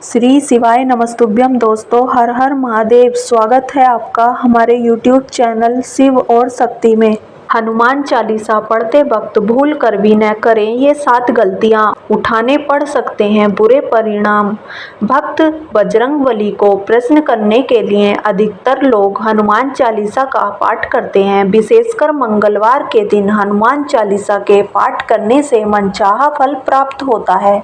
श्री शिवाय नमस्तुभ्यम। दोस्तों, हर हर महादेव। स्वागत है आपका हमारे YouTube चैनल शिव और शक्ति में। हनुमान चालीसा पढ़ते वक्त भूल कर भी न करें ये 7 गलतियां, उठाने पड़ सकते हैं बुरे परिणाम। भक्त बजरंगबली को प्रसन्न करने के लिए अधिकतर लोग हनुमान चालीसा का पाठ करते हैं। विशेषकर मंगलवार के दिन हनुमान चालीसा के पाठ करने से मनचाहा फल प्राप्त होता है।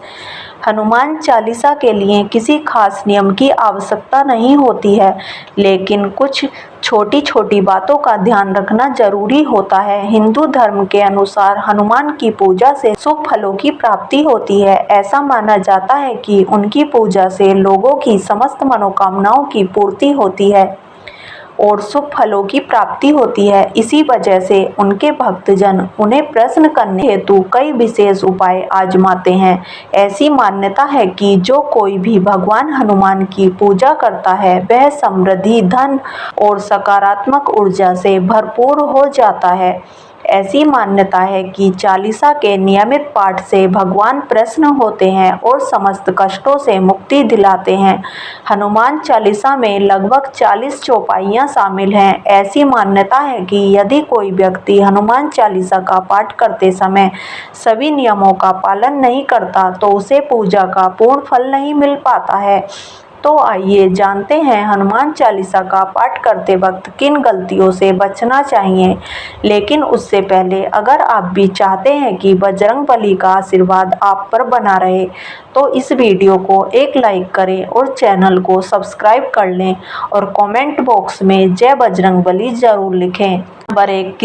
हनुमान चालीसा के लिए किसी खास नियम की आवश्यकता नहीं होती है, लेकिन कुछ छोटी छोटी बातों का ध्यान रखना जरूरी होता है। हिंदू धर्म के अनुसार हनुमान की पूजा से शुभ फलों की प्राप्ति होती है। ऐसा माना जाता है कि उनकी पूजा से लोगों की समस्त मनोकामनाओं की पूर्ति होती है और शुभ फलों की प्राप्ति होती है। इसी वजह से उनके भक्तजन उन्हें प्रसन्न करने हेतु कई विशेष उपाय आजमाते हैं। ऐसी मान्यता है कि जो कोई भी भगवान हनुमान की पूजा करता है वह समृद्धि, धन और सकारात्मक ऊर्जा से भरपूर हो जाता है। ऐसी मान्यता है कि चालीसा के नियमित पाठ से भगवान प्रसन्न होते हैं और समस्त कष्टों से मुक्ति दिलाते हैं। हनुमान चालीसा में लगभग 40 चौपाइयाँ शामिल हैं। ऐसी मान्यता है कि यदि कोई व्यक्ति हनुमान चालीसा का पाठ करते समय सभी नियमों का पालन नहीं करता तो उसे पूजा का पूर्ण फल नहीं मिल पाता है। तो आइए जानते हैं हनुमान चालीसा का पाठ करते वक्त किन गलतियों से बचना चाहिए। लेकिन उससे पहले अगर आप भी चाहते हैं कि बजरंगबली का आशीर्वाद आप पर बना रहे तो इस वीडियो को एक लाइक करें और चैनल को सब्सक्राइब कर लें और कमेंट बॉक्स में जय बजरंगबली जरूर लिखें। नंबर 1,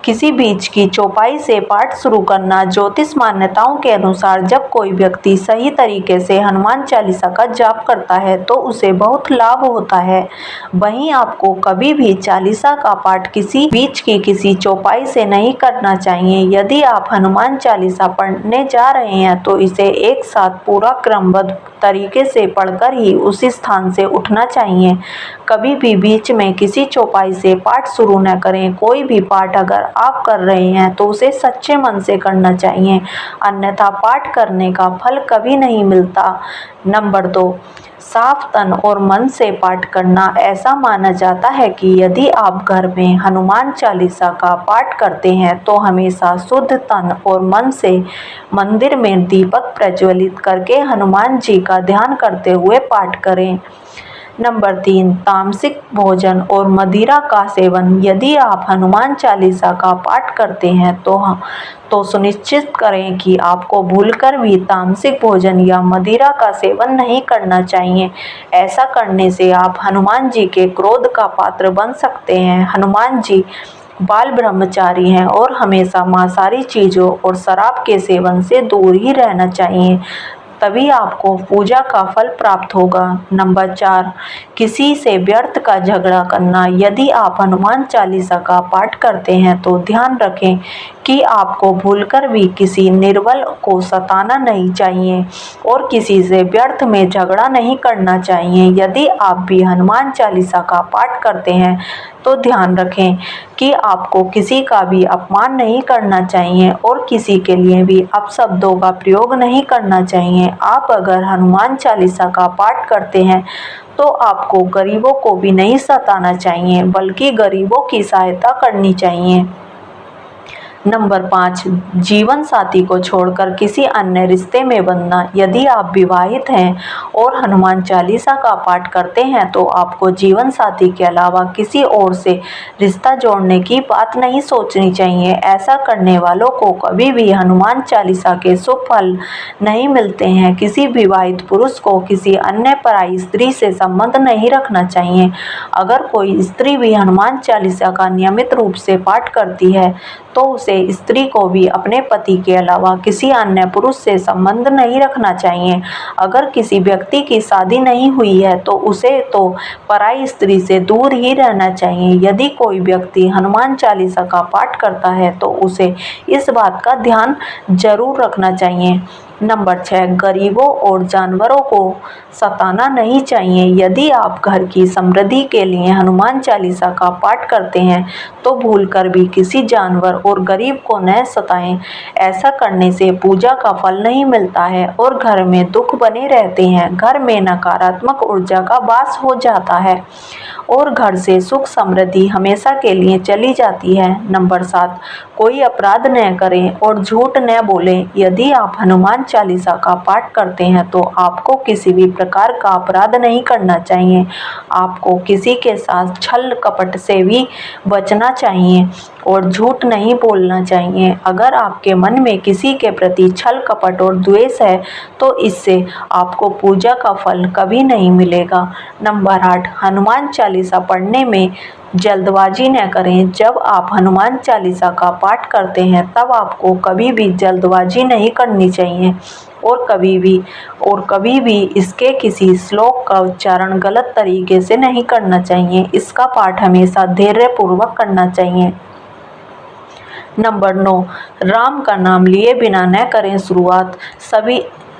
किसी बीच की चौपाई से पाठ शुरू करना। ज्योतिष मान्यताओं के अनुसार जब कोई व्यक्ति सही तरीके से हनुमान चालीसा का जाप करता है तो उसे बहुत लाभ होता है। वहीं आपको कभी भी चालीसा का पाठ किसी चौपाई से नहीं करना चाहिए। यदि आप हनुमान चालीसा पढ़ने जा रहे हैं तो इसे एक साथ पूरा क्रमबद्ध तरीके से पढ़कर ही उसी स्थान से उठना चाहिए। कभी भी बीच में किसी चौपाई से पाठ शुरू न करें। कोई भी पाठ अगर आप कर रहे हैं तो उसे सच्चे मन से करना चाहिए, अन्यथा पाठ करने का फल कभी नहीं मिलता। नंबर 2, साफ तन और मन से पाठ करना। ऐसा माना जाता है कि यदि आप घर में हनुमान चालीसा का पाठ करते हैं तो हमेशा शुद्ध तन और मन से मंदिर में दीपक प्रज्वलित करके हनुमान जी का ध्यान करते हुए पाठ करें। नंबर 3, तामसिक भोजन और मदिरा का सेवन। यदि आप हनुमान चालीसा का पाठ करते हैं तो सुनिश्चित करें कि आपको भूलकर भी तामसिक भोजन या मदिरा का सेवन नहीं करना चाहिए। ऐसा करने से आप हनुमान जी के क्रोध का पात्र बन सकते हैं। हनुमान जी बाल ब्रह्मचारी हैं और हमेशा मांसाहारी चीज़ों और शराब के सेवन से दूर ही रहना चाहिए, तभी आपको पूजा का फल प्राप्त होगा। नंबर 4, किसी से व्यर्थ का झगड़ा करना। यदि आप हनुमान चालीसा का पाठ करते हैं तो ध्यान रखें कि आपको भूलकर भी किसी निर्बल को सताना नहीं चाहिए और किसी से व्यर्थ में झगड़ा नहीं करना चाहिए। यदि आप भी हनुमान चालीसा का पाठ करते हैं तो ध्यान रखें कि आपको किसी का भी अपमान नहीं करना चाहिए और किसी के लिए भी अपशब्दों का प्रयोग नहीं करना चाहिए। आप अगर हनुमान चालीसा का पाठ करते हैं तो आपको गरीबों को भी नहीं सताना चाहिए, बल्कि गरीबों की सहायता करनी चाहिए। नंबर 5, जीवन साथी को छोड़कर किसी अन्य रिश्ते में बंधना। यदि आप विवाहित हैं और हनुमान चालीसा का पाठ करते हैं तो आपको जीवन साथी के अलावा किसी और से रिश्ता जोड़ने की बात नहीं सोचनी चाहिए। ऐसा करने वालों को कभी भी हनुमान चालीसा के शुभ फल नहीं मिलते हैं। किसी विवाहित पुरुष को किसी अन्य पराई स्त्री से संबंध नहीं रखना चाहिए। अगर कोई स्त्री भी हनुमान चालीसा का नियमित रूप से पाठ करती है तो उसे स्त्री को भी अपने पति के अलावा किसी अन्य पुरुष से संबंध नहीं रखना चाहिए। अगर किसी व्यक्ति की शादी नहीं हुई है तो उसे तो पराई स्त्री से दूर ही रहना चाहिए। यदि कोई व्यक्ति हनुमान चालीसा का पाठ करता है तो उसे इस बात का ध्यान जरूर रखना चाहिए नंबर 6, गरीबों और जानवरों को सताना नहीं चाहिए। यदि आप घर की समृद्धि के लिए हनुमान चालीसा का पाठ करते हैं तो भूलकर भी किसी जानवर और गरीब को न सताएं। ऐसा करने से पूजा का फल नहीं मिलता है और घर में दुख बने रहते हैं। घर में नकारात्मक ऊर्जा का वास हो जाता है और घर से सुख समृद्धि हमेशा के लिए चली जाती है। नंबर 7, कोई अपराध न करें और झूठ न बोलें। यदि आप हनुमान चालीसा का पाठ करते हैं तो आपको किसी भी प्रकार का अपराध नहीं करना चाहिए। आपको किसी के साथ छल कपट से भी बचना चाहिए और झूठ नहीं बोलना चाहिए। अगर आपके मन में किसी के प्रति छल कपट और द्वेष है तो इससे आपको पूजा का फल कभी नहीं मिलेगा। नंबर 8, हनुमान चालीसा पढ़ने में जल्दबाजी न करें। जब आप हनुमान चालीसा का पाठ करते हैं तब आपको कभी भी जल्दबाजी नहीं करनी चाहिए और कभी भी इसके किसी श्लोक का उच्चारण गलत तरीके से नहीं करना चाहिए। इसका पाठ हमेशा धैर्यपूर्वक करना चाहिए। नंबर 9, राम का नाम लिए बिना न करें शुरुआत।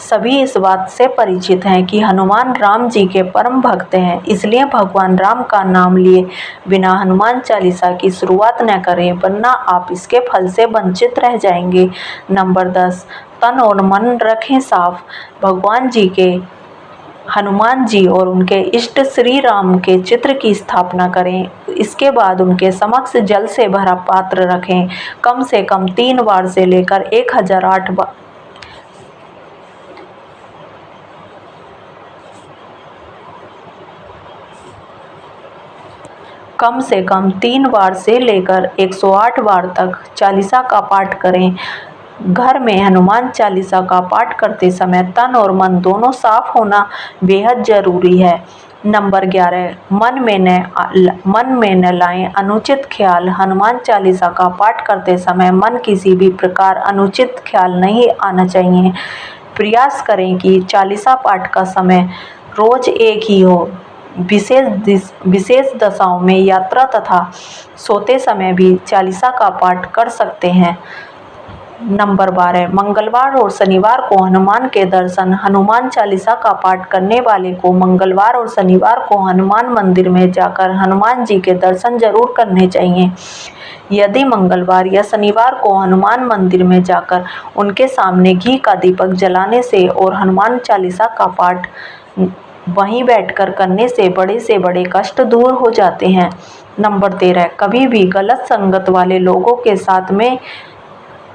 सभी इस बात से परिचित हैं कि हनुमान राम जी के परम भक्त हैं, इसलिए भगवान राम का नाम लिए बिना हनुमान चालीसा की शुरुआत न करें, वरना आप इसके फल से वंचित रह जाएंगे। नंबर 10, तन और मन रखें साफ। हनुमान जी और उनके इष्ट श्री राम के चित्र की स्थापना करें। इसके बाद उनके समक्ष जल से भरा पात्र रखें। कम से कम 3 बार से लेकर 1008 बार कम से कम 3 बार से लेकर 108 बार तक चालीसा का पाठ करें। घर में हनुमान चालीसा का पाठ करते समय तन और मन दोनों साफ होना बेहद जरूरी है। नंबर 11, मन में न लाएं अनुचित ख्याल। हनुमान चालीसा का पाठ करते समय मन किसी भी प्रकार अनुचित ख्याल नहीं आना चाहिए। प्रयास करें कि चालीसा पाठ का समय रोज एक ही हो। विशेष दशाओं में यात्रा तथा सोते समय भी चालीसा का पाठ कर सकते हैं। नंबर 12, मंगलवार और शनिवार को हनुमान के दर्शन। हनुमान चालीसा का पाठ करने वाले को मंगलवार और शनिवार को हनुमान मंदिर में जाकर हनुमान जी के दर्शन जरूर करने चाहिए। यदि मंगलवार या शनिवार को हनुमान मंदिर में जाकर उनके सामने घी का दीपक जलाने से और हनुमान चालीसा का पाठ वहीं बैठकर करने से बड़े कष्ट दूर हो जाते हैं। नंबर 13, कभी भी गलत संगत वाले लोगों के साथ में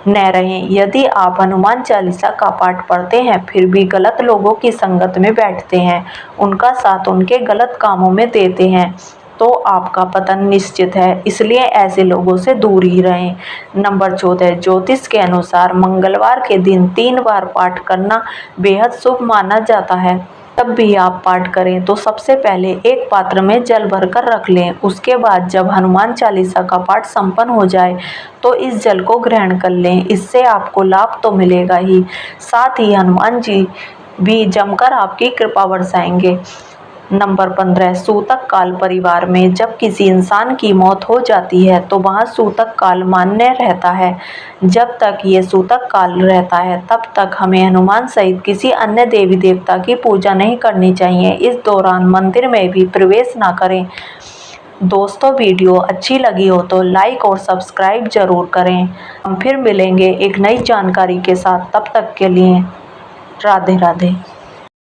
न रहें। यदि आप हनुमान चालीसा का पाठ पढ़ते हैं फिर भी गलत लोगों की संगत में बैठते हैं, उनका साथ उनके गलत कामों में देते हैं तो आपका पतन निश्चित है, इसलिए ऐसे लोगों से दूर ही रहें। नंबर 14, ज्योतिष के अनुसार मंगलवार के दिन 3 बार पाठ करना बेहद शुभ माना जाता है। तब भी आप पाठ करें तो सबसे पहले एक पात्र में जल भरकर रख लें। उसके बाद जब हनुमान चालीसा का पाठ संपन्न हो जाए तो इस जल को ग्रहण कर लें। इससे आपको लाभ तो मिलेगा ही, साथ ही हनुमान जी भी जमकर आपकी कृपा बरसाएंगे। नंबर 15, सूतक काल। परिवार में जब किसी इंसान की मौत हो जाती है तो वहाँ सूतक काल मान्य रहता है। जब तक ये सूतक काल रहता है तब तक हमें हनुमान सहित किसी अन्य देवी देवता की पूजा नहीं करनी चाहिए। इस दौरान मंदिर में भी प्रवेश ना करें। दोस्तों, वीडियो अच्छी लगी हो तो लाइक और सब्सक्राइब जरूर करें। हम फिर मिलेंगे एक नई जानकारी के साथ, तब तक के लिए राधे राधे।